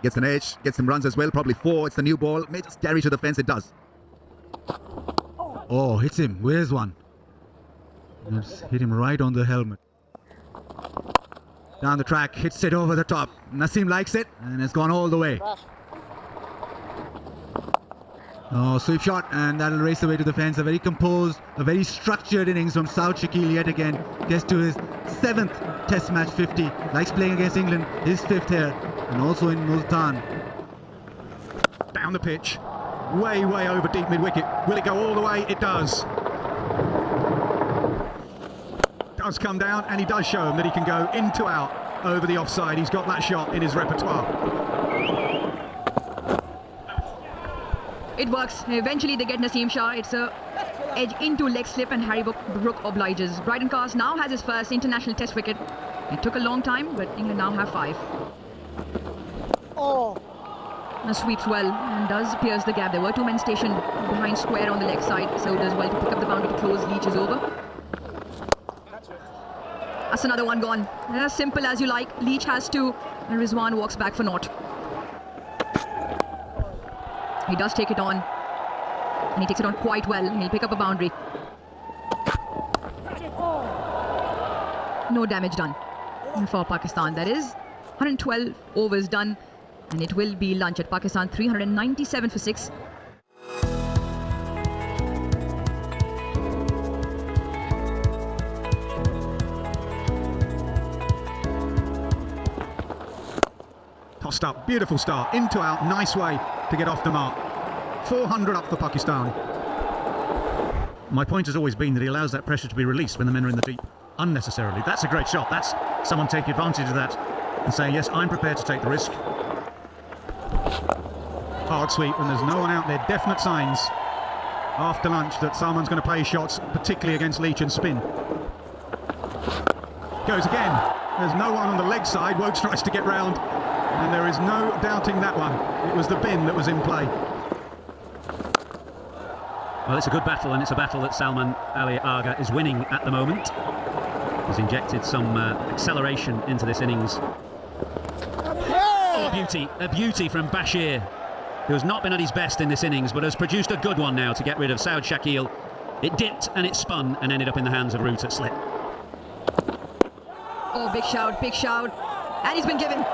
Gets an edge, gets some runs as well, probably 4. It's the new ball. May just carry to the fence. It does. Oh, hits him. Where's one? It's hit him right on the helmet. Down the track, hits it over the top. Naseem likes it, and it's gone all the way. Oh, sweep shot, and that'll race away to the fence. A very composed, a very structured innings from South Shakil yet again. Gets to his 7th Test match 50. Likes playing against England, his 5th here, and also in Multan. Down the pitch, way over deep mid-wicket. Will it go all the way? It does. Does come down, and he does show him that he can go in to out over the offside. He's got that shot in his repertoire. It works. Eventually they get Naseem Shah. It's a edge into leg slip, and Harry Brook obliges. Bryden Cars now has his first international Test wicket. It took a long time, but England now have 5. Sweeps well and does pierce the gap. There were 2 men stationed behind square on the leg side, so does well to pick up the boundary to close. Leach is over. That's another one gone. As simple as you like. Leach has 2, and Rizwan walks back for naught. He does take it on, and he takes it on quite well. He'll pick up a boundary. No damage done for Pakistan. That is 112 overs done, and it will be lunch at Pakistan 397 for 6. Tossed up, beautiful start, in to out, nice way to get off the mark. 400 up for Pakistan. My point has always been that he allows that pressure to be released when the men are in the deep unnecessarily. That's a great shot. That's someone taking advantage of that and saying, yes, I'm prepared to take the risk. Hard sweep, and there's no one out there. Definite signs after lunch that Salman's going to play shots, particularly against Leach and spin. Goes again. There's no one on the leg side. Wokes tries to get round, and there is no doubting that one. It was the bin that was in play. Well, it's a good battle, and it's a battle that Salman Ali Agha is winning at the moment. He's injected some acceleration into this innings. Oh, a beauty from Bashir, who has not been at his best in this innings, but has produced a good one now to get rid of Saud Shakil. It dipped and it spun and ended up in the hands of Root at slip. Oh, big shout, and he's been given.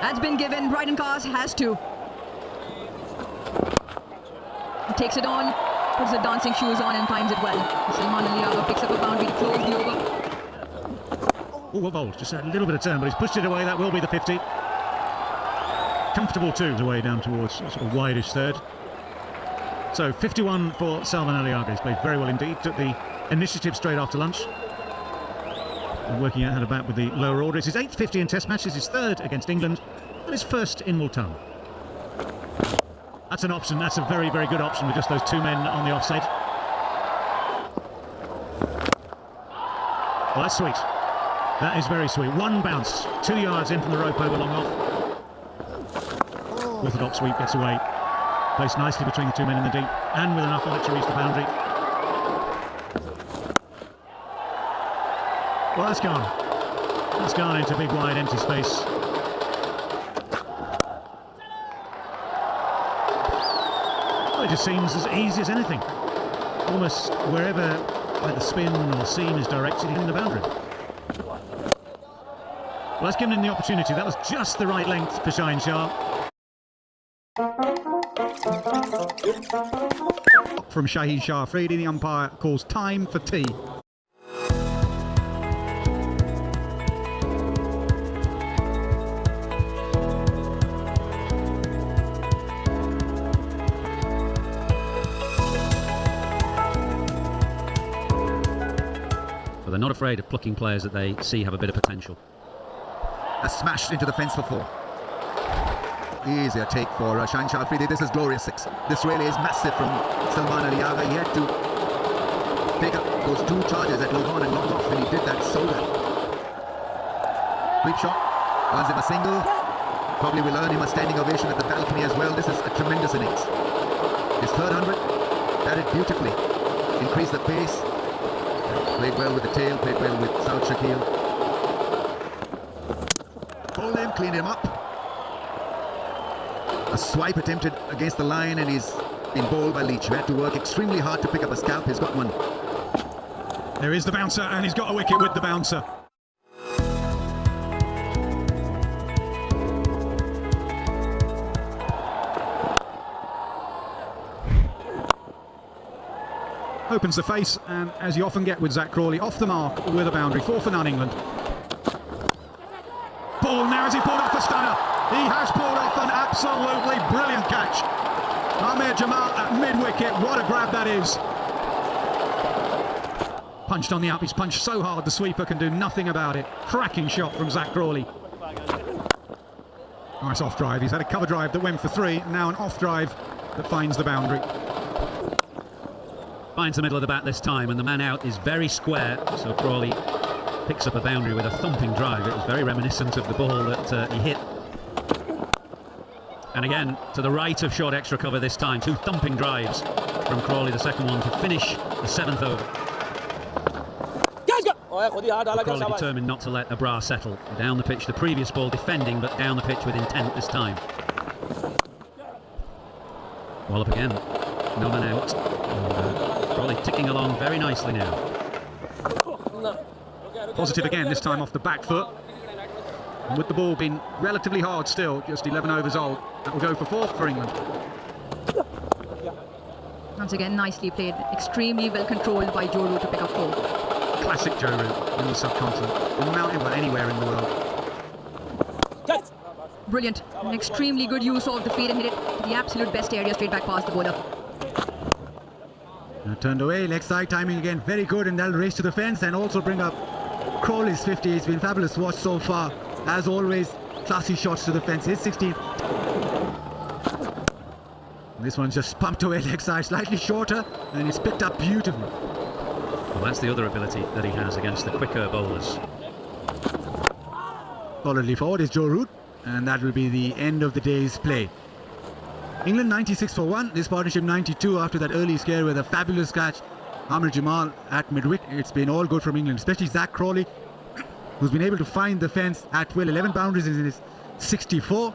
That's been given. Bryden Cars has to. He takes it on, puts the dancing shoes on, and times it well. Salman Ali Agha picks up a boundary to close the over. Oh, well bowled. Just a little bit of turn, but he's pushed it away. That will be the 50. Comfortable too, the way down towards a sort of wideish third. So 51 for Salman Ali Agha. He's played very well indeed. Took the initiative straight after lunch. And working out how to bat with the lower order. It's his 8th 50 in Test matches, his 3rd against England, and his 1st in Multan. That's an option. That's a very, very good option with just those 2 men on the offside. Well, that's sweet. That is very sweet. 1 bounce, 2 yards in from the rope over long off. Orthodox sweep gets away. Placed nicely between the 2 men in the deep, and with enough on it to reach the boundary. Well, that's gone. That's gone into big, wide, empty space. Well, it just seems as easy as anything. Almost wherever either spin or seam is directed in the boundary. Well, that's given him the opportunity. That was just the right length for Shaheen Shah. From Shaheen Shah Afridi, the umpire calls time for tea. They're not afraid of plucking players that they see have a bit of potential. A smash into the fence for 4. Easier take for Shaheen Shah Afridi. This is glorious 6. This really is massive from Salman Ali Agha. He had to take up those 2 charges at low on and knock off, and he did that so well. Sweep shot, earns him a single. Probably will earn him a standing ovation at the balcony as well. This is a tremendous innings. His 3rd 100, batted beautifully. Increased the pace. Played well with the tail, played well with Saud Shakil. Bowled him, cleaned him up. A swipe attempted against the line and he's been bowled by Leach, who had to work extremely hard to pick up a scalp. He's got one. There is the bouncer, and he's got a wicket with the bouncer. Opens the face, and as you often get with Zach Crawley, off the mark with a boundary. 4 for none, England. Ball now, as he pulled off the stunner. He has pulled off an absolutely brilliant catch. Ahmed Jamal at mid-wicket. What a grab that is. Punched on the up. He's punched so hard the sweeper can do nothing about it. Cracking shot from Zach Crawley. Nice off drive. He's had a cover drive that went for 3. And now an off drive that finds the boundary. Finds the middle of the bat this time, and the man out is very square, so Crawley picks up a boundary with a thumping drive. It was very reminiscent of the ball that he hit. And again, to the right of short extra cover this time. 2 thumping drives from Crawley, the second one, to finish the 7th over. Crawley determined not to let Abrar settle. Down the pitch, the previous ball defending, but down the pitch with intent this time. Ball up again. No man out. And, Crawley ticking along very nicely now. Positive again, this time off the back foot. And with the ball being relatively hard still, just 11 overs old, that will go for 4 for England. Once again, nicely played. Extremely well controlled by Joe Root to pick up 4. Classic Joe Root in the subcontinent, in the mountain, well, anywhere in the world. Brilliant. An extremely good use of the feet and hit it to the absolute best area straight back past the bowler. Turned away, leg side timing again, very good, and that'll race to the fence and also bring up Crawley's 50. It's been fabulous watch so far. As always, classy shots to the fence. His 16th. This one's just pumped away leg side, slightly shorter, and it's picked up beautifully. Well, that's the other ability that he has against the quicker bowlers. Solidly forward is Joe Root, and that will be the end of the day's play. England 96 for 1, this partnership 92 after that early scare with a fabulous catch. Ahmed Jamal at mid-wicket. It's been all good from England, especially Zach Crawley, who's been able to find the fence at will. 11 boundaries in his 64.